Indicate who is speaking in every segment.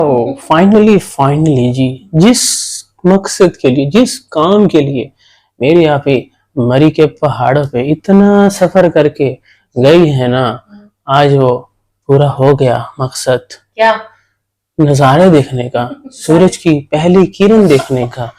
Speaker 1: तो फाइनली जी, जिस मकसद के लिए, जिस काम के लिए मेरी आप ही मरी के पहाड़ों पे इतना सफर करके गई है ना, आज वो पूरा हो गया मकसद।
Speaker 2: क्या?
Speaker 1: नजारे देखने का, सूरज की पहली किरण देखने का,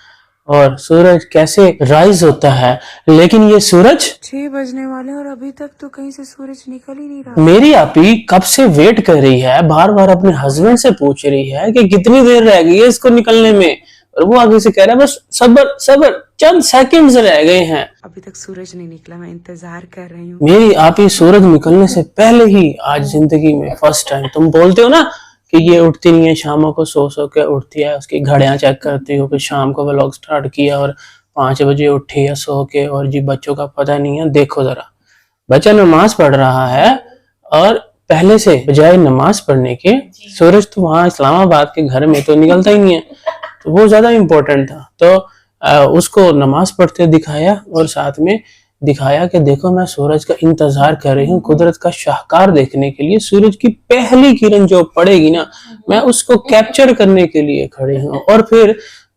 Speaker 1: और सूरज कैसे राइज होता है। लेकिन ये सूरज
Speaker 3: 6 बजने वाले और अभी तक तो कहीं से सूरज निकल ही नहीं रहा।
Speaker 1: मेरी आपी कब से वेट कर रही है, बार बार अपने हस्बैंड से पूछ रही है कि कितनी देर रह गई है इसको निकलने में, और वो आगे से कह रहा है बस सबर सबर, चंद सेकंड्स रह गए हैं।
Speaker 3: अभी तक सूरज नहीं निकला, मैं इंतजार कर रही हूँ।
Speaker 1: मेरी आपी सूरज निकलने से पहले ही आज जिंदगी में फर्स्ट टाइम, तुम बोलते हो ना कि ये उठती नहीं है, शामों को सो के उठती है, उसकी घड़ियां चेक करती हो, फिर शाम को व्लॉग स्टार्ट किया और 5 बजे उठी है सो के, और जी बच्चों का पता नहीं है। देखो जरा, बच्चा नमाज पढ़ रहा है और पहले से बजाय नमाज पढ़ने के सूरज तो वहां इस्लामाबाद के घर में तो निकलता ही नहीं है, तो वो ज्यादा इम्पोर्टेंट था। तो उसको नमाज पढ़ते दिखाया और साथ में दिखाया कि देखो मैं सूरज का इंतजार कर रही हूँ, कुदरत का शाहकार देखने के लिए। सूरज की पहली किरण जो पड़ेगी ना, मैं उसको कैप्चर करने के लिए खड़ी हूँ। और फिर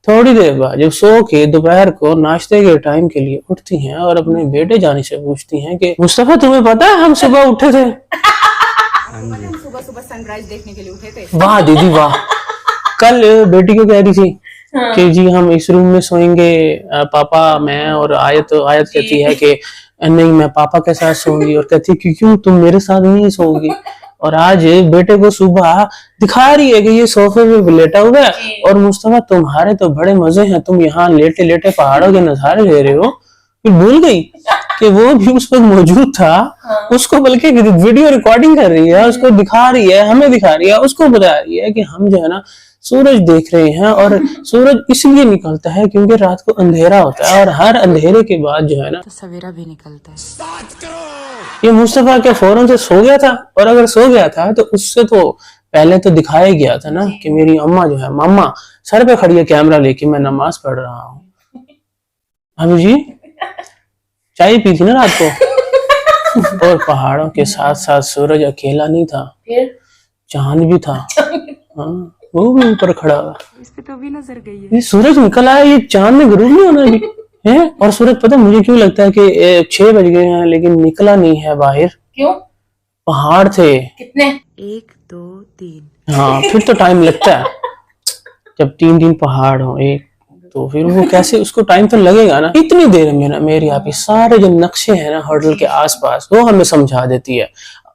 Speaker 1: थोड़ी देर बाद जब सो के दोपहर को नाश्ते के टाइम के लिए उठती हैं और अपने बेटे जाने से पूछती हैं कि मुस्तफा तुम्हें पता है हम सुबह उठे थे।
Speaker 2: हम सुबह सुबह सनराइज देखने के लिए उठे थे।
Speaker 1: वाह दीदी वाह। कल बेटी को कह रही थी कि जी हम इस रूम में सोएंगे, पापा मैं, और आयत कहती है कि नहीं मैं पापा के साथ सोऊंगी, और कहती है क्यों तुम मेरे साथ नहीं सोओगी। और आज बेटे को सुबह दिखा रही है कि ये सोफे पे लेटा हुआ है, और मुस्तफा तुम्हारे तो बड़े मजे हैं, तुम यहाँ लेटे लेटे पहाड़ों के नजारे ले रहे हो। फिर भूल गई कि वो भी उस वक्त मौजूद था। उसको बल्कि वीडियो रिकॉर्डिंग कर रही है, उसको दिखा रही है, हमें दिखा रही है, उसको बता रही है कि हम जो है ना सूरज देख रहे हैं। और सूरज इसलिए निकलता है क्योंकि रात को अंधेरा होता है, और हर अंधेरे के बाद जो है ना
Speaker 3: तो सवेरा भी निकलता है।
Speaker 1: ये मुस्तफा के फौरन से सो गया था, और अगर सो गया था तो उससे तो पहले तो दिखाया गया था ना कि मेरी अम्मा जो है, मामा सर पे खड़ी है कैमरा लेके, मैं नमाज पढ़ रहा हूँ। अभी जी चाय पी थी ना रात को। और पहाड़ों के साथ साथ सूरज अकेला नहीं था, चांद भी था। हाँ, वो भी ऊपर खड़ा हुआ।
Speaker 3: इस पे तो भी नजर गई है।
Speaker 1: ये सूरज निकल आया, ये चांद में गुरूर नहीं होना अभी है। और सूरज पता मुझे क्यों लगता है कि 6 बज गए हैं लेकिन निकला नहीं है बाहर।
Speaker 2: क्यों?
Speaker 1: पहाड़ थे
Speaker 2: कितने?
Speaker 3: 1 2 3।
Speaker 1: हाँ फिर तो टाइम लगता है, जब 3 पहाड़ हो एक, तो फिर वो कैसे, उसको टाइम तो लगेगा ना। इतनी देर में ना मेरी आप सारे जो नक्शे हैं ना होटल के आसपास, वो हमें समझा देती है।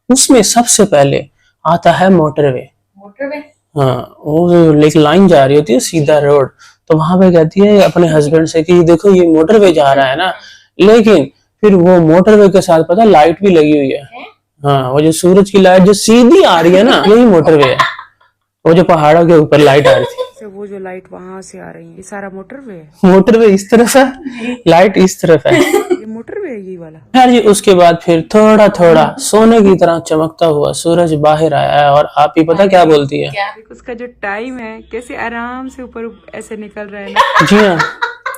Speaker 1: उसमें सबसे पहले आता है मोटरवे।
Speaker 2: मोटरवे?
Speaker 1: हाँ, वो एक लाइन जा रही होती है सीधा रोड, तो वहां पे कहती है अपने हस्बैंड से कि देखो ये मोटरवे जा रहा है ना, लेकिन फिर वो मोटरवे के साथ पता लाइट भी लगी हुई है। हाँ, वो जो सूरज की लाइट जो सीधी आ रही है ना, यही मोटरवे है। वो जो पहाड़ों के ऊपर लाइट आ रही थी,
Speaker 3: वो जो लाइट वहां से आ रही है, ये सारा मोटरवे है।
Speaker 1: मोटरवे इस तरफ है, लाइट इस तरफ है।
Speaker 3: ये मोटरवे है ये वाला।
Speaker 1: खैर जी, उसके बाद फिर थोड़ा थोड़ा सोने की तरह चमकता हुआ सूरज बाहर आया है, और आप ही पता क्या बोलती है?
Speaker 3: उसका जो टाइम है कैसे आराम से ऊपर ऐसे निकल रहा है ना।
Speaker 1: जी हाँ,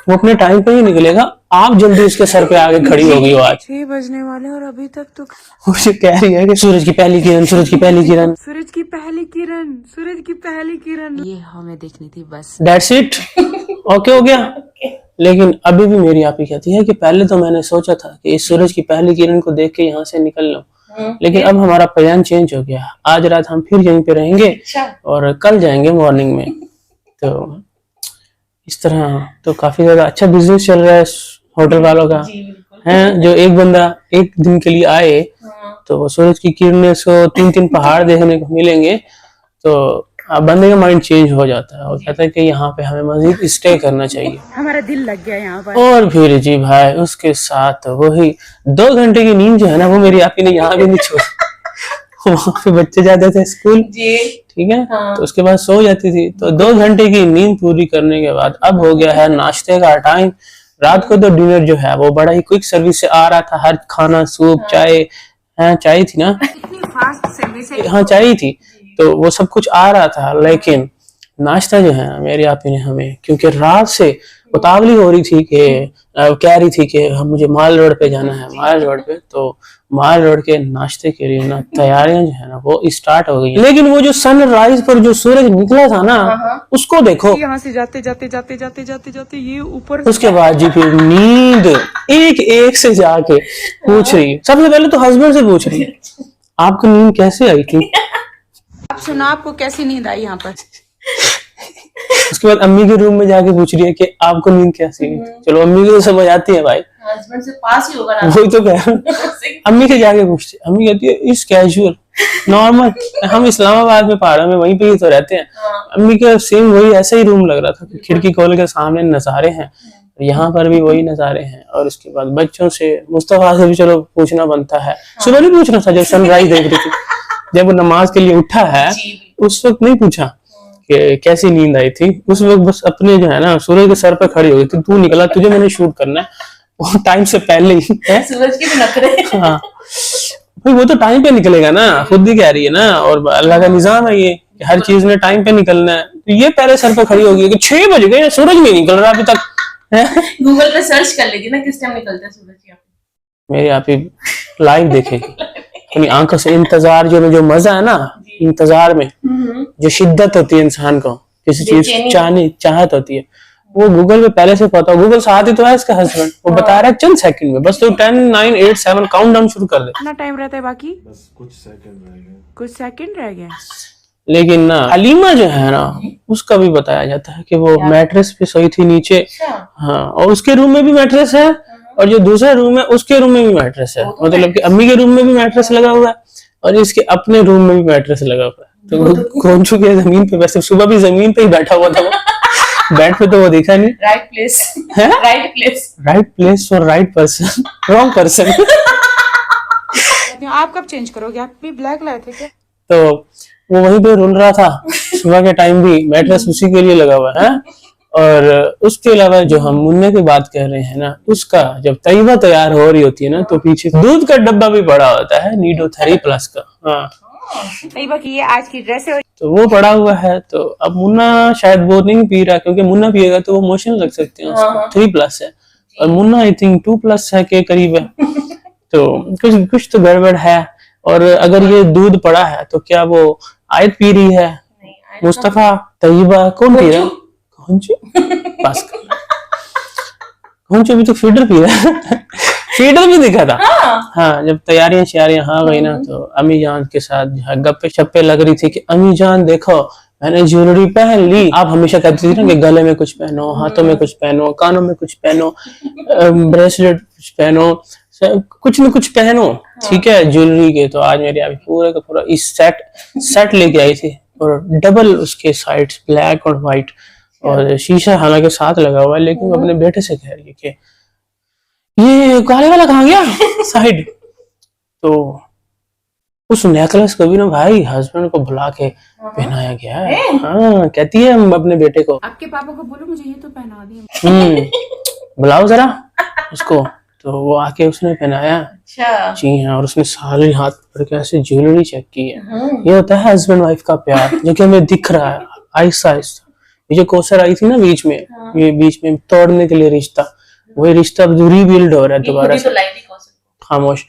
Speaker 1: वो अपने टाइम पे ही निकलेगा, आप जल्दी उसके सर पे आगे खड़ी होगी। वो आज
Speaker 3: 6 बजने वाले और अभी तक तो
Speaker 1: मुझे कह रही है कि सूरज की पहली किरण, सूरज की पहली किरण,
Speaker 3: सूरज की पहली किरण, सूरज की पहली किरण, ये हमें देखनी थी बस।
Speaker 1: दैट्स इट, ओके हो गया। लेकिन अभी भी मेरी आप ही कहती है कि पहले तो मैंने सोचा था कि इस सूरज की पहली किरण को देख के यहाँ से निकल लूं, लेकिन अब हमारा प्लान चेंज हो गया। आज रात हम फिर यहीं पे रहेंगे और कल जाएंगे मॉर्निंग में। तो इस तरह तो काफी ज्यादा अच्छा बिजनेस चल रहा है होटल वालों का है। जो एक बंदा एक दिन के लिए आए तो सूरज की किरणें से 3 पहाड़ देखने को मिलेंगे, तो बंदे का माइंड चेंज हो जाता है और कहता है कि यहाँ पे हमें मजीद स्टे करना चाहिए।
Speaker 3: हमारा दिल लग गया यहाँ पर।
Speaker 1: और फिर जी भाई उसके साथ वही 2 घंटे की नींद जो है ना, वो मेरी आपी ने यहाँ भी नहीं छोड़ी। वहाँ पे बच्चे जाते थे स्कूल, ठीक है, तो उसके बाद सो जाती थी। तो 2 घंटे की नींद पूरी करने के बाद अब हो गया है नाश्ते का टाइम। रात को तो डिनर जो है वो बड़ा ही क्विक सर्विस से आ रहा था, हर खाना सूप चाय, चाय थी ना,
Speaker 3: इतनी फास्ट सर्विस है।
Speaker 1: हाँ चाय थी, तो वो सब कुछ आ रहा था। लेकिन नाश्ता जो है मेरी आपी ने हमें, क्योंकि रात से उतावली हो रही थी कि कह रही थी कि हम मुझे माल रोड पे जाना है, माल रोड पे। तो माल रोड के नाश्ते के लिए ना तैयारियां जो है ना वो स्टार्ट हो गई। लेकिन वो जो सनराइज पर जो सूरज निकला था ना उसको देखो।
Speaker 3: यहाँ से जाते जाते जाते जाते जाते जाते ये ऊपर
Speaker 1: उसके बाद जी फिर नींद एक एक से जाके पूछ रही है। सबसे पहले तो हस्बैंड से पूछ रही है आपको नींद कैसे आई थी।
Speaker 3: आप सुना आपको कैसी नींद आई यहाँ पर?
Speaker 1: उसके बाद अम्मी के रूम में जाके पूछ रही है कि आपको नींद कैसी आई थी। चलो अम्मी को तो समझ आती है भाई,
Speaker 2: हस्बैंड से पास ही होगा ना।
Speaker 1: वही तो कह रहा हूं। अम्मी से जाके पूछती, अम्मी कहती है इस कैजुअल नॉर्मल, हम इस्लामाबाद में पहाड़ों में वहीं पे ही तो रहते हैं। अम्मी का सेम वही ऐसा ही रूम लग रहा था, खिड़की खोल के सामने नजारे हैं, यहाँ पर भी वही नजारे हैं। और उसके बाद बच्चों से, मुस्तफा से भी चलो पूछना बनता है। सुबह नहीं पूछना था जब सनराइज देख रही थी, जब वो नमाज के लिए उठा है उस वक्त नहीं पूछा कि कैसी नींद आई थी। उस वक्त बस अपने जो है ना सूरज के सर पर खड़ी हो गई थी, तू निकला तुझे मैंने शूट करना है, वो टाइम से पहले ही है।
Speaker 2: सूरज के भी नखरे।
Speaker 1: हाँ भाई वो तो टाइम पे निकलेगा ना, खुद ही कह रही है ना। और अल्लाह का निजाम है ये कि हर चीज में टाइम पे निकलना है। तो ये पहले सर पर खड़ी होगी कि 6 बज गए सूरज नहीं निकल रहा अभी तक है।
Speaker 2: गूगल पे सर्च कर लेगी ना किस टाइम निकलता है सूरज।
Speaker 1: मेरी आप ही लाइव देखेगी अपनी आंखों से। इंतजार जो मजा है ना इंतजार में, जो शिद्दत होती है इंसान को किसी चीज चाहत होती है, वो गूगल पे पहले से पता। गूगल साथ ही तो है इसका हस्बैंड, वो बता रहा है चंद सेकंड में, बस तो 10 9 8 7 काउंटडाउन शुरू कर दे।
Speaker 3: कितना टाइम रहता है बाकी?
Speaker 4: बस कुछ सेकंड रह गए।
Speaker 3: कुछ सेकंड रह गए।
Speaker 1: लेकिन ना हलीमा जो है ना उसका भी बताया जाता है कि वो मैट्रेस पे सोई थी नीचे। हाँ, और उसके रूम में भी मैट्रेस है और जो दूसरा रूम है उसके रूम में भी मैट्रेस है। मतलब कि अम्मी के रूम में भी मैट्रेस लगा हुआ है और इसके अपने रूम में भी मैट्रेस लगा हुआ है। तो वो कौन चुके हैं जमीन पे, वैसे सुबह भी जमीन पे ही बैठा हुआ था वो, बेड पे तो वो देखा नहीं।
Speaker 2: Right place, right place,
Speaker 1: right place for right person, wrong person.
Speaker 3: आप कब चेंज करोगे? आप भी ब्लैक लाए थे क्या?
Speaker 1: तो वो वहीं पे रुल रहा था सुबह के टाइम भी, मैट्रेस उसी के लिए लगा हुआ है। और उसके अलावा जो हम मुन्ने की बात कर रहे हैं ना, उसका जब तैयबा तैयार हो रही होती है ना तो पीछे दूध का डब्बा भी पड़ा होता है नीडो 3+ का। हाँ,
Speaker 3: तैयबा की ये आज की ड्रेस है
Speaker 1: तो वो पड़ा हुआ है। तो अब मुन्ना शायद वो नहीं पी रहा, क्योंकि मुन्ना पिएगा तो वो मोशन लग सकते हैं उसको। 3+ है और मुन्ना आई थिंक 2+ है के करीब है। तो कुछ तो गड़बड़ है। और अगर ये दूध पड़ा है तो क्या वो आयत पी रही है, मुस्तफा, तैयबा, कौन पी रहा है? बस भी तो फीडर पी रहा है। फीडर भी दिखा था। हाँ, जब तैयारियां श्यारियां हाँ गई ना तो अम्मी जान के साथ गप्पे शप्पे लग रही थी कि अम्मी जान देखो मैंने ज्वेलरी पहन ली। आप हमेशा कहती थी ना कि गले में कुछ पहनो, हाथों में कुछ पहनो, कानों में कुछ पहनो, ब्रेसलेट कुछ पहनो, कुछ न कुछ पहनो, ठीक है ज्वेलरी के। तो आज मेरे अभी पूरा का पूरा इस सेट लेके आई थी और डबल उसके साइड्स ब्लैक और व्हाइट, और शीशा हालांकि साथ लगा हुआ है। लेकिन वो अपने बेटे से कह रही है कि ये काले वाला कहाँ गया साइड। तो उस नेकलेस को भी ना भाई हस्बैंड को बुला के पहनाया गया है। हाँ, कहती है हम अपने बेटे को,
Speaker 3: आपके पापा को बोलो मुझे ये तो पहना दिए।
Speaker 1: बुलाओ जरा उसको। तो वो आके उसने पहनाया।
Speaker 2: अच्छा।
Speaker 1: जी हाँ, और उसने सारे हाथ पकड़ के ऐसे ज्वेलरी चेक की है। ये होता है हस्बैंड वाइफ का प्यार, जो कि हमें दिख रहा है आहिस्ता आहिस्ता। ये जो कोसर आई थी ना बीच में, ये बीच में तोड़ने के लिए रिश्ता, वही रिश्ता अब रीबिल्ड हो रहा है दोबारा से। खामोश,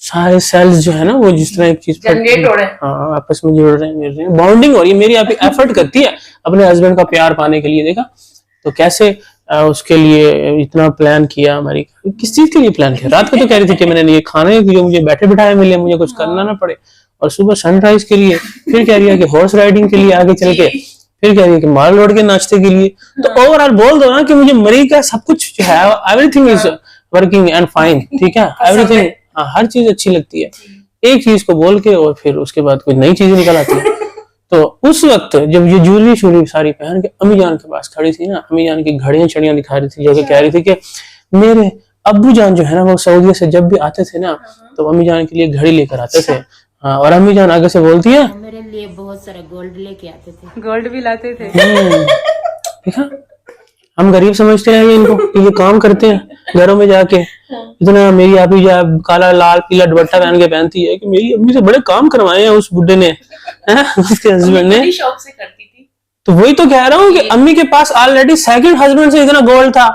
Speaker 1: सारे सेल्स जो है ना वो जिस तरह एक चीज
Speaker 2: जनरेट हो रहे हैं।
Speaker 1: हाँ, आपस में जुड़ रहे हैं, मिल रहे हैं, बॉन्डिंग हो रही है। मेरी आप एफर्ट करती है अपने हस्बैंड का प्यार पाने के लिए। देखा तो कैसे उसके लिए इतना प्लान किया। हमारी किस चीज के लिए प्लान किया? रात को तो कह रही थी कि मैंने ये खाने के लिए मुझे बैठे बिठाए मिले, मुझे कुछ करना ना पड़े। और सुबह सनराइज के लिए, फिर कह रही है कि हॉर्स राइडिंग के लिए आगे चल के, फिर कह रही है कि माल रोड के नाश्ते के लिए। तो ओवरऑल बोल दो ना कि मुझे मरी का सब कुछ जो है everything is working and fine, ठीक है एवरीथिंग। हाँ, हर चीज अच्छी लगती है। एक चीज को बोल के और फिर उसके बाद कुछ नई चीजें निकल आती है। तो उस वक्त जब ये ज्वेलरी शूलरी सारी पहन के अम्मी जान के पास खड़ी थी ना, अम्मी जान की घड़ियां छड़ियां दिखा रही थी, जो कि कह रही थी कि मेरे अब्बू जान जो है ना वो सऊदी से जब भी आते थे ना तो अम्मी जान के लिए घड़ी लेकर आते थे। हाँ, और अम्मी जान आगे से बोलती है
Speaker 5: मेरे लिए बहुत सारा गोल्ड लेके आते थे।
Speaker 3: गोल्ड भी लाते थे।
Speaker 1: देखा, हम गरीब समझते हैं इनको कि ये काम करते हैं घरों में जाके। इतना मेरी आप ही काला लाल पीला दुपट्टा पहन के पहनती है कि मेरी अम्मी से बड़े काम करवाए हैं उस बुड्ढे ने, उसके हस्बैंड ने।
Speaker 2: शौक से करती थी।
Speaker 1: तो वही तो कह रहा हूँ कि अम्मी के पास ऑलरेडी सेकंड हस्बैंड से इतना गोल्ड था,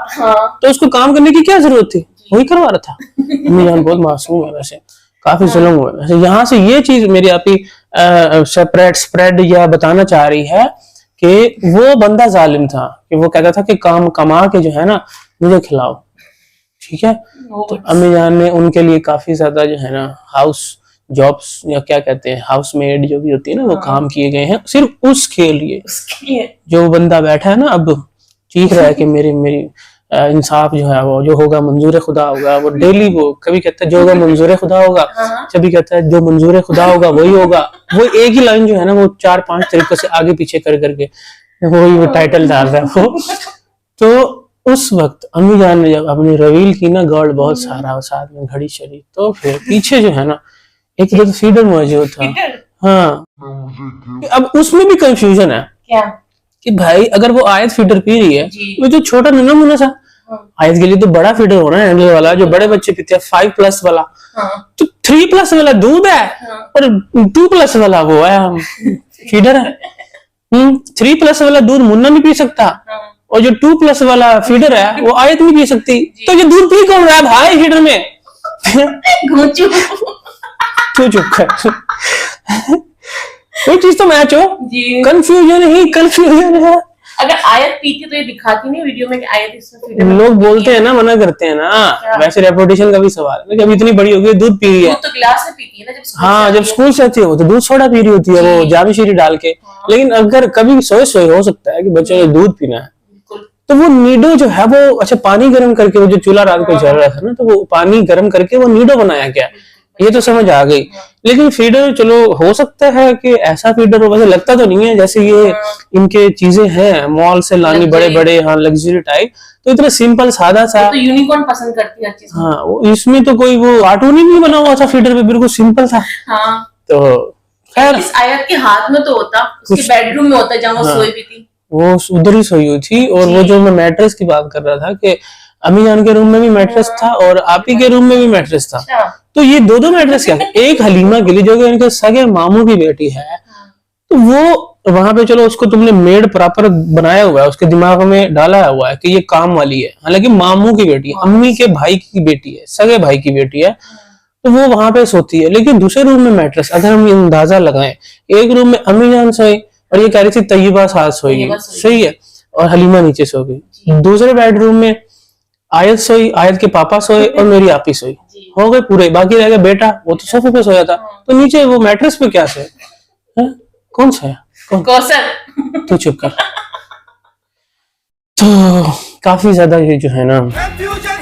Speaker 1: तो उसको काम करने की क्या जरूरत थी, वही करवा रहा था। अम्मी जान बहुत मासूम है वैसे, काफी जुल्म हुआ वैसे। यहाँ से ये चीज मेरी आपकी सेपरेट स्प्रेड या बताना चाह रही है कि वो बंदा जालिम था, कि वो कहता था कि काम कमा के जो है ना मुझे खिलाओ, ठीक है। तो अम्मी जान ने उनके लिए काफी ज्यादा जो है ना हाउस जॉब्स या क्या कहते हैं हाउस मेड जो भी होती है ना वो काम किए गए हैं सिर्फ उसके लिए। जो बंदा बैठा है ना अब चीख रहा है कि मेरी इंसाफ जो है वो जो होगा मंजूर खुदा होगा, वो डेली वो कभी कहता है जो होगा मंजूर खुदा होगा, कभी कहता है जो मंजूर खुदा होगा वही होगा। वो एक ही लाइन जो है ना वो 4-5 तरीकों से आगे पीछे कर करके वही वो टाइटल डाल रहा है वो। तो उस वक्त अम्मी जान ने जब अपनी रिवील की ना गोल्ड बहुत सारा और साथ में घड़ी शरी, तो फिर पीछे जो है ना एक तो फीडर मौजूद था। हाँ, अब उसमें भी कंफ्यूजन है
Speaker 5: क्या
Speaker 1: कि भाई अगर वो आयत फीडर पी रही है, वो जो छोटा नन्हा मुन्ना सा आयत के लिए तो बड़ा फीडर होना है, हैंडल वाला जो बड़े बच्चे पीते हैं 5+ वाला, तो 3+ वाला दूध है और 2+ वाला वो है फीडर है। 3+ वाला दूध मुन्ना नहीं पी सकता और जो 2+ वाला फीडर है वो आयत नहीं पी सकती, तो ये दूध पी कौन रहा है भाई फीडर में? तू चुप कर, कोई चीज तो मैच हो। कंफ्यूजन ही कंफ्यूजन है।
Speaker 5: अगर आयत पीती तो ये दिखाती नहीं वीडियो में कि आयत इसमें फीडर में
Speaker 1: लोग बोलते हैं ना, मना करते हैं ना, वैसे रेपुटेशन का भी सवाल है। जब इतनी बड़ी हो गई दूध पी रही है,
Speaker 5: दूध तो गिलास में पीती है ना जब स्कूल
Speaker 1: हाँ जब स्कूल से आती है वो तो दूध सोडा पी रही होती है वो जावी शीरी डाल के। लेकिन अगर कभी सोए हो सकता है कि बच्चों ने दूध पीना है, तो वो नीडो जो है वो अच्छा पानी गर्म करके, वो जो चूल्हा रात को जल रहा था ना, तो वो पानी गर्म करके वो नीडो बनाया गया, ये तो समझ आ गई। लेकिन फीडर चलो हो सकता है कि ऐसा फीडर हो, वैसे लगता तो नहीं है जैसे ये इनके चीजें हैं मॉल से लानी बड़े बड़े, हाँ लग्जरी टाइप, तो इतना सिंपल सादा सा।
Speaker 5: तो यूनिकॉर्न पसंद करती है हर चीज।
Speaker 1: हाँ वो इसमें तो कोई वो कार्टून ही नहीं बना हुआ था फीडर पे, बिल्कुल सिंपल था।
Speaker 5: हाँ
Speaker 1: तो खैर
Speaker 5: इस आयत के हाथ में तो होता, उसके बेडरूम में होता जहाँ वो सोई भी थी,
Speaker 1: वो उधर ही सोई हुई थी। और वो जो मैं मैट्रेस की बात कर रहा था कि अम्मी जान के रूम में भी मैट्रेस था और आप ही के रूम में भी मैट्रेस था, तो ये दो मैट्रेस क्या, एक हलीमा के लिए जो कि इनके सगे मामू की बेटी है, तो वो वहां पे चलो उसको तुमने मेड प्रॉपर बनाया हुआ है, उसके दिमाग में डाला हुआ है कि ये काम वाली है, हालांकि मामू की बेटी है, अम्मी के भाई की बेटी है, सगे भाई की बेटी है, तो वो वहां पे सोती है। लेकिन दूसरे रूम में मैट्रेस, अगर हम अंदाजा लगाएं, एक रूम में अम्मी जान सोई और ये कह रही थी तैयबा साथ सोई, सही है, और हलीमा नीचे सो गई। दूसरे बेडरूम में आयत सोई, आयत के पापा सोए और मेरी आपी सोई, हो गए पूरे। बाकी रह गया बेटा, वो तो सोफे पे सोया था, तो नीचे वो मैट्रेस पे क्या सोए? कौन सोया? कौन? तू चुप कर। तो काफी ज्यादा ये जो है ना
Speaker 6: कंफ्यूजन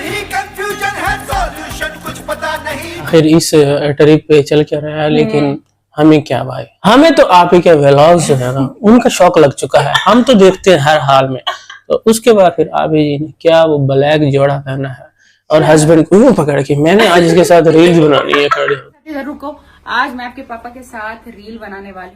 Speaker 6: है, सॉल्यूशन कुछ पता नहीं।
Speaker 1: आखिर इस ट्रिप पे चल क्या रहा है, लेकिन हमें क्या भाई, हमें तो आप ही के व्लॉग्स जो है ना उनका शौक लग चुका है, हम तो देखते हैं हर हाल में। तो उसके बाद फिर आबी जी ने क्या वो ब्लैक जोड़ा पहना है और हस्बैंड को यूं पकड़ के मैंने आज इसके साथ रील्स बनानी है, खड़े हो।
Speaker 2: रुको, आज मैं आपके पापा के साथ रील बनाने वाली।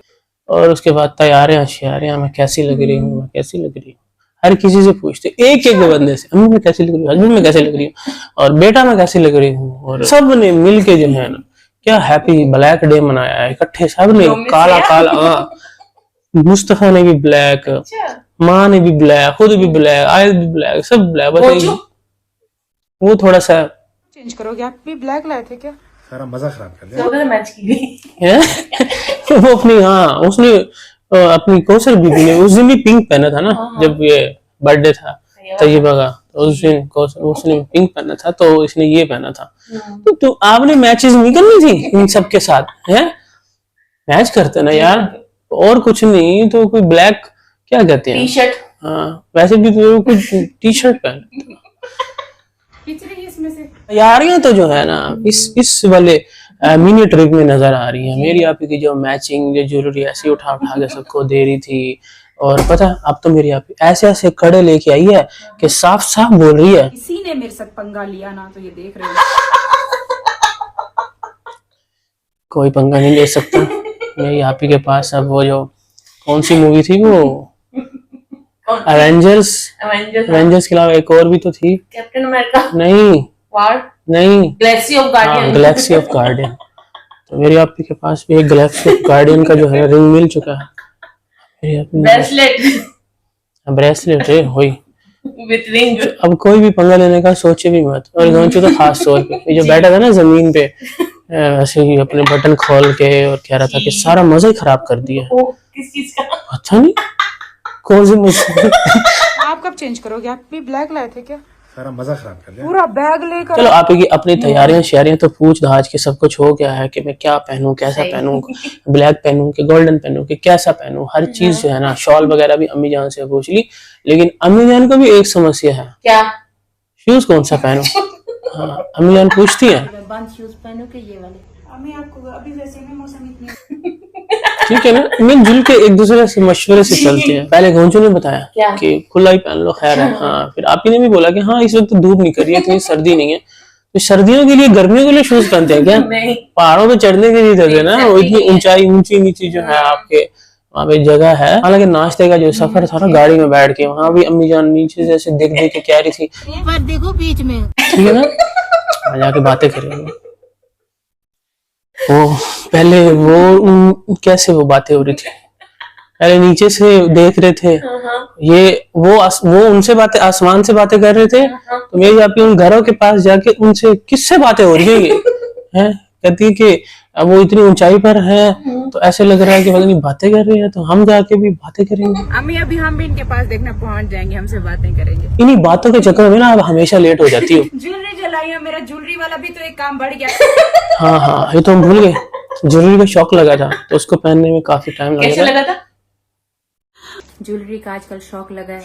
Speaker 1: और उसके बाद तैयारियां मैं कैसी लग रही हूँ, मैं कैसी लग रही हूँ, हर किसी से पूछते, एक एक बंदे से, अम्मी मैं कैसी लग रही हूँ, हस्बैंड में कैसी लग रही हूँ, और बेटा मैं कैसी लग रही हूँ। और सब ने मिल के जो है ना क्या हैप्पी ब्लैक डे मनाया है इकट्ठे, सब ने काला काला। हाँ मुस्तफा ने भी ब्लैक, माँ ने भी ब्लैक, खुद भी ब्लैक, आयत भी ब्लैक, सब ब्लैक। बताइए वो थोड़ा सा
Speaker 3: चेंज करोगे, आप भी ब्लैक लाए थे क्या?
Speaker 6: सारा मजा खराब कर दिया।
Speaker 5: मैच की गई
Speaker 1: है वो अपनी, हाँ उसने अपनी कौसर बीबी ने उस दिन भी पिंक पहना था ना, जब ये बर्थडे था तैयबा का, तो उस दिन उसने पिंक पहना था, तो इसने ये पहना था। तो आपने मैचेस नहीं करनी थी इन सब के साथ, है मैच करते ना यार, और कुछ नहीं तो कोई ब्लैक क्या कहते हैं,
Speaker 5: टी शर्ट,
Speaker 1: हाँ वैसे भी तो कुछ टी शर्ट पहन।
Speaker 2: इसमें से
Speaker 1: तैयारियां तो जो है ना इस वाले मिनी ट्रिप में नजर आ रही है। मेरी आप की जो मैचिंग जो ज्वेलरी ऐसी उठा उठा के सबको दे रही थी, और पता अब तो मेरी आप ऐसे ऐसे कड़े लेके आई है कि साफ साफ बोल रही है
Speaker 2: किसी ने मेरे साथ पंगा लिया ना, तो ये देख रहे हो।
Speaker 1: कोई पंगा नहीं ले सकता। मेरी आप के पास अब वो जो कौन सी मूवी थी वो एवेंजर्स के अलावा एक और भी तो थी,
Speaker 5: कैप्टन अमेरिका
Speaker 1: नहीं नहीं
Speaker 5: Galaxy of guardian,
Speaker 1: Galaxy of guardian. तो मेरी आप के पास भी एक गैलेक्सी ऑफ गार्डियन का जो है रिंग मिल चुका है।
Speaker 5: ब्रेसलेट
Speaker 1: ब्रेसलेट है वही।
Speaker 5: With ring.
Speaker 1: अब कोई भी पंगा लेने का सोचे भी मत, और गोंचू तो खास तौर पे ये जो बैठा था ना जमीन पे ऐसे ही अपने बटन खोल के और कह रहा था कि सारा मजा ही खराब कर दिया।
Speaker 5: वो किस चीज का?
Speaker 1: अच्छा नहीं कौन से मुझसे
Speaker 3: आप कब चेंज करोगे? आप भी ब्लैक लाए थे क्या?
Speaker 4: सारा मजा खराब कर दिया।
Speaker 3: पूरा बैग लेकर।
Speaker 1: चलो आप की अपनी तैयारियां शेयरियां तो पूछ दाज के सब कुछ हो गया है कि मैं क्या पहनूं, कैसा पहनूं, ब्लैक पहनूं कि गोल्डन पहनूं कि कैसा पहनूं, हर चीज जो है ना, शॉल वगैरह भी अम्मी जान से पूछ ली। लेकिन अम्मी जान को भी एक समस्या है,
Speaker 5: क्या?
Speaker 1: शूज कौन सा पहनूं। हाँ अम्मी जान पूछती है
Speaker 5: बंद शूज पहनो कि ये वाले?
Speaker 3: अम्मी आपको अभी वैसे भी मौसम इतनी
Speaker 1: ठीक है ना, मिलजुल के एक दूसरे से मशवरे से चलते हैं। पहले घोंचू ने बताया
Speaker 5: क्या?
Speaker 1: कि खुला ही पहन लो, खैर है। हाँ फिर आप ही ने भी बोला कि हाँ इस वक्त धूप निकल रही है, इतनी सर्दी नहीं है, तो सर्दियों के लिए गर्मियों के लिए शूज पहनते हैं क्या?
Speaker 5: नहीं।
Speaker 1: पहाड़ों पे चढ़ने के लिए जगह ना, वो इतनी ऊंचाई ऊंची नीची जो है आपके वहाँ पे जगह है। हालांकि नाश्ते का जो सफर था ना गाड़ी में बैठ के, वहाँ भी अम्मी जान नीचे से ऐसे देख देख के कह रही थी
Speaker 7: पर देखो बीच में।
Speaker 1: ठीक है ना, वहाँ जाके बातें करेंगे। वो पहले कैसे वो बातें हो रही थी, पहले नीचे से देख रहे थे ये, वो उनसे बातें, आसमान से बातें कर रहे थे, तो मेरी आप उन घरों के पास जाके उनसे किससे बातें हो रही है ये हैं, कहती है कि अब वो इतनी ऊंचाई पर है तो ऐसे लग रहा है कि पता नहीं बातें कर रही है, तो हम जाके भी बातें करेंगे।
Speaker 3: अम्मी अभी हम भी इनके पास देखना पहुंच जाएंगे, हमसे बातें करेंगे।
Speaker 1: इन्हीं बातों के चक्कर में ना अब हमेशा लेट हो जाती हूँ।
Speaker 3: ज्वेलरी जलाई है, मेरा ज्वेलरी वाला भी तो एक काम बढ़ गया।
Speaker 1: हाँ हाँ ये तो हम भूल गए, ज्वेलरी का शौक लगा था तो उसको पहनने में काफी टाइम
Speaker 5: कैसे
Speaker 1: लगा।
Speaker 5: लगा था?
Speaker 3: ज्वेलरी का आजकल शौक लगा है,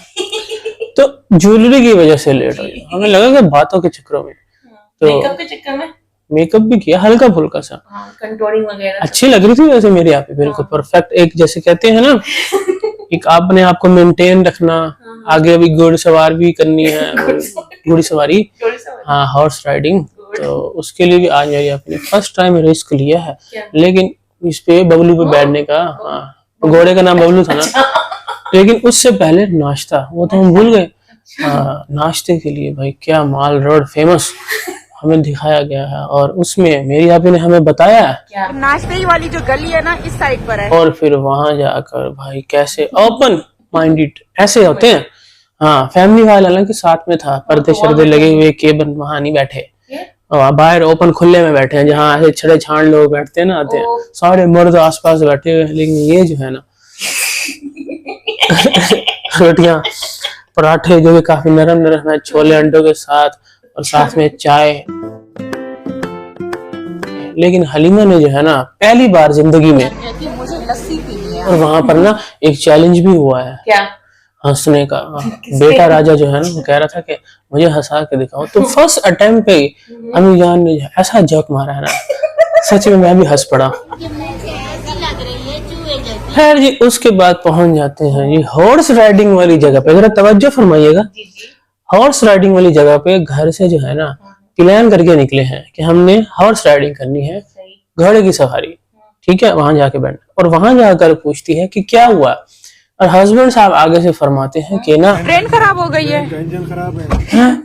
Speaker 1: तो ज्वेलरी की वजह से लेट हो गया, हमें लगा कि बातों के चक्करों में। तो
Speaker 5: मेकअप के चक्कर में
Speaker 1: मेकअप भी किया हल्का फुल्का सा,
Speaker 5: कंटूरिंग वगैरह।
Speaker 1: अच्छी लग रही थी वैसे मेरी यहाँ पे, बिल्कुल परफेक्ट। एक जैसे कहते हैं ना, एक आपने आपको मेंटेन रखना, आगे अभी घुड़सवार भी करनी है, घोड़ी सवारी, हाँ हॉर्स राइडिंग, तो उसके लिए भी आज मेरी आपने फर्स्ट टाइम रिस्क लिया है। लेकिन इस पे बबलू पे बैठने का, हाँ घोड़े का नाम बबलू था ना, लेकिन उससे पहले नाश्ता वो तो हम भूल गए। नाश्ते के लिए भाई क्या माल रोड फेमस हमें दिखाया गया है, और उसमें मेरी आपी ने हमें बताया
Speaker 3: नाश्ते वाली जो गली है ना इस साइड पर है,
Speaker 1: और फिर वहां जाकर भाई कैसे ओपन माइंडेड ऐसे होते हैं। हाँ फैमिली वाला हालांकि साथ में था, पर्दे शर्दे लगे हुए, केबन वहां नहीं बैठे, और बाहर ओपन खुले में बैठे हैं, जहाँ ऐसे छड़े छाड़ लोग बैठते हैं ना, आते हैं सारे मर्द आसपास बैठे हुए हैं। लेकिन ये जो है ना रोटियां पराठे जो कि काफी नरम नरम है, छोले अंडों के साथ, और साथ में चाय। लेकिन हलीमा ने जो है ना पहली बार जिंदगी में,
Speaker 2: मुझे लस्सी पीनी है।
Speaker 1: और वहां पर ना एक चैलेंज भी हुआ है
Speaker 5: क्या?
Speaker 1: हंसने का। बेटा राजा जो है ना वो कह रहा था कि मुझे हंसा के दिखाओ, तो फर्स्ट अटेम्प्ट पे अम्मी जान ने ऐसा जक मारा है ना, सच में मैं भी हंस पड़ा। खैर जी उसके बाद पहुंच जाते हैं जी हॉर्स राइडिंग वाली जगह पे, जरा तवज्जो फरमाइएगा। हॉर्स राइडिंग वाली जगह पे घर से जो है ना प्लान करके निकले हैं कि हमने हॉर्स राइडिंग करनी है, घोड़े की सवारी, ठीक है, वहां जाके बैठना। और वहां जाकर पूछती है कि क्या हुआ, और हस्बैंड साहब आगे से फरमाते हैं कि ना
Speaker 3: ट्रेन खराब हो गई है,
Speaker 4: इंजन खराब है।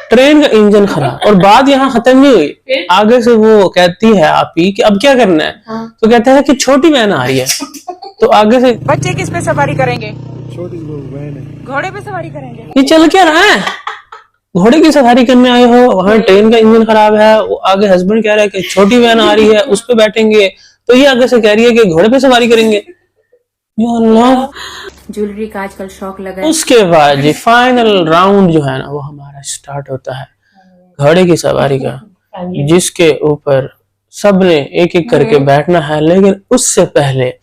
Speaker 1: ट्रेन का इंजन खराब। और बात यहाँ खत्म नहीं हुई, आगे से वो कहती है आप ही कि अब क्या करना है, तो कहते हैं कि छोटी वैन आ रही है, तो आगे से
Speaker 3: बच्चे किस पे सवारी करेंगे?
Speaker 4: छोटी लोग वैन है।
Speaker 3: घोड़े पे सवारी करेंगे।
Speaker 1: ये चल क्या रहा है, घोड़े की सवारी करने आए हो, वहां ट्रेन का इंजन खराब है, वो आगे हस्बैंड कह रहा है कि छोटी वैन आ रही है उस पे बैठेंगे, तो ये आगे से कह रही है कि घोड़े पे सवारी करेंगे। या अल्लाह।
Speaker 3: ज्वेलरी का आजकल शौक लगा है।
Speaker 1: उसके बाद जी फाइनल राउंड जो है ना वो हमारा स्टार्ट होता है घोड़े की सवारी का, जिसके ऊपर सबने एक एक करके बैठना है। लेकिन उससे पहले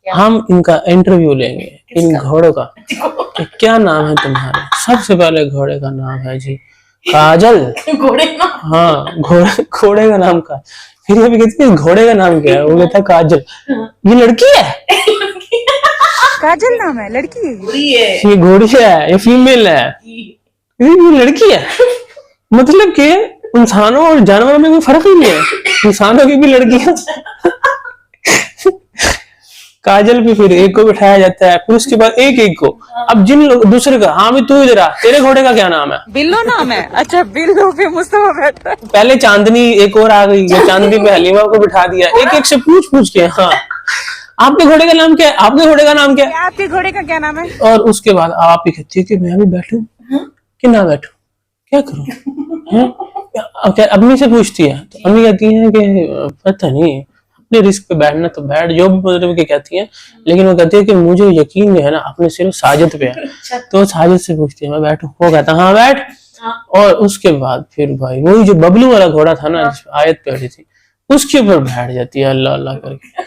Speaker 1: हम इनका इंटरव्यू लेंगे, इन घोड़ों का, कि क्या नाम है तुम्हारा। सबसे पहले घोड़े का नाम है जी काजल।
Speaker 5: घोड़े ना?
Speaker 1: हाँ घोड़े का नाम का। फिर ये भी कहती है घोड़े का नाम क्या है, वो कहता है काजल। ये लड़की है,
Speaker 3: काजल नाम है, लड़की है
Speaker 5: घोड़ी है।
Speaker 1: ये घोड़ी है, ये फीमेल है, ये लड़की है। मतलब कि इंसानों और जानवरों में कोई फर्क ही नहीं है, इंसानों की भी लड़कियां। काजल पे फिर एक को बिठाया जाता है, फिर उसके बाद एक एक को। अब जिन लोग दूसरे का, हाँ भी तू इधर आ, तेरे घोड़े का क्या नाम है?
Speaker 3: बिल्लो नाम है। अच्छा बिल्लो पे मुस्तफा बैठा है।
Speaker 1: पहले चांदनी एक और आ गई, ये चांदनी पे हलीमा को बिठा दिया, एक एक से पूछ पूछ के। हाँ आपके घोड़े का नाम क्या है, आपके घोड़े का नाम क्या है?
Speaker 3: आपके घोड़े का क्या नाम है?
Speaker 1: और उसके बाद आप ही कहती है कि मैं भी बैठूं कि ना बैठूं, क्या करूं? हैं? क्या अम्मी से पूछती है तो अम्मी कहती है कि पता नहीं, अपने रिस्क पे बैठना तो बैठ, जो भी मतलब कि कहती है, लेकिन वो कहती है कि मुझे यकीन है ना अपने सिर्फ साजिद पे है। तो साजिद से पूछती है मैं बैठूं, वो कहता हाँ बैठ। और उसके बाद फिर भाई वही जो बबलू वाला घोड़ा था ना जिस पे आयत बैठी थी, उसके ऊपर बैठ जाती है अल्लाह अल्लाह करके,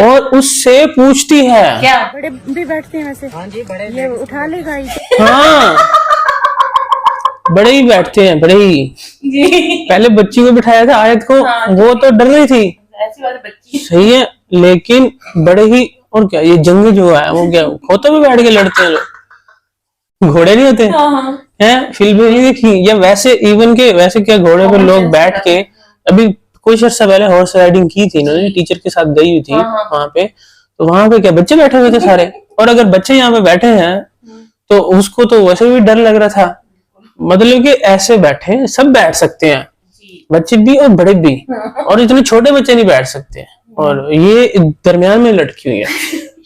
Speaker 1: और उससे पूछती है
Speaker 5: क्या
Speaker 3: बड़े भी बैठते हैं वैसे? हाँ जी, बड़े ये उठा लेगा ही।
Speaker 1: हाँ बड़े ही बैठते हैं, बड़े ही। पहले बच्ची को बिठाया था आयत को, वो तो डर रही थी,
Speaker 5: ऐसी बात है, बच्ची
Speaker 1: सही है, लेकिन बड़े ही। और क्या ये जंग जो है वो क्या खोतों पे बैठ के लड़ते हैं लोग, घोड़े नहीं होते हैं, फिल्में नहीं देखी या वैसे इवन के वैसे क्या घोड़े पे लोग बैठ के, अभी कुछ अर्सा पहले हॉर्स राइडिंग की थी इन्होंने, टीचर के साथ गई हुई थी वहां पे, तो वहां पे क्या बच्चे बैठे हुए थे सारे, और अगर बच्चे यहाँ पे बैठे हैं तो उसको तो वैसे भी डर लग रहा था, मतलब कि ऐसे बैठे सब बैठ सकते हैं, बच्चे भी और बड़े भी, और इतने छोटे बच्चे नहीं बैठ सकते, और ये दरमियान में लटकी हुई है,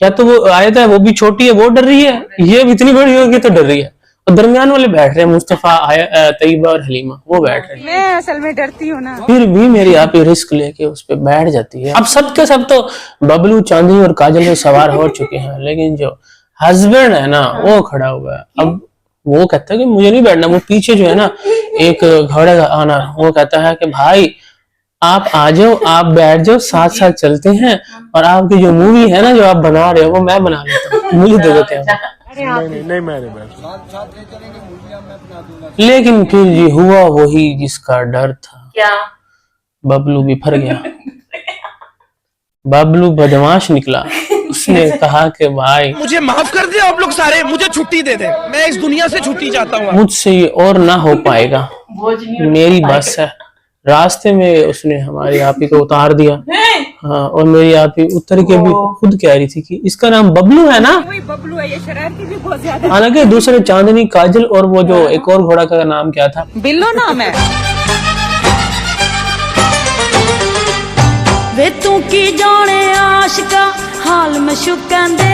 Speaker 1: या तो वो आयत है वो भी छोटी है वो डर रही है, ये भी इतनी बड़ी होगी तो डर रही है, और दरमियान वाले बैठ रहे हैं मुस्तफा, तैयबा और हलीमा, वो बैठ रहे हैं।
Speaker 3: मैं असल में डरती हूँ ना,
Speaker 1: फिर भी मेरी आप रिस्क लेके उस पे बैठ जाती है। अब सब के सब तो बबलू, चांदनी और काजल पे सवार हो चुके हैं, लेकिन जो हस्बैंड है ना वो खड़ा हुआ है। अब वो कहता है कि मुझे नहीं बैठना, वो पीछे जो है ना एक घोड़े का आना, वो कहता है कि भाई आप आ जाओ, आप बैठ जाओ, साथ साथ चलते हैं, और आपकी जो मूवी है ना जो आप बना रहे हो वो मैं बना लेता हूँ, मुझे दे देते हैं।
Speaker 4: नहीं मैं नहीं बैठूंगा।
Speaker 1: लेकिन फिर जी हुआ वही जिसका डर था,
Speaker 5: क्या
Speaker 1: बबलू बिफर गया, बबलू बदमाश निकला, उसने कहा कि भाई
Speaker 7: मुझे माफ कर दे आप लोग सारे, मुझे छुट्टी दे दे, मैं इस दुनिया से छुट्टी चाहता हूँ।
Speaker 1: मुझसे ये और ना हो पाएगा,
Speaker 5: बोझ नहीं
Speaker 1: मेरी बस है। रास्ते में उसने हमारी आपी को उतार दिया, हाँ, और मेरी आपी उतर के भी खुद कह रही थी कि इसका नाम बबलू है ना,
Speaker 3: वही बबलू है, ये शरारती भी बहुत ज्यादा।
Speaker 1: हालांकि दूसरे चांदनी, काजल और वो जो एक और घोड़ा का नाम क्या था,
Speaker 3: बिल्लो नाम है।
Speaker 8: वे तू की जाने आशिका हाल में शुकन दे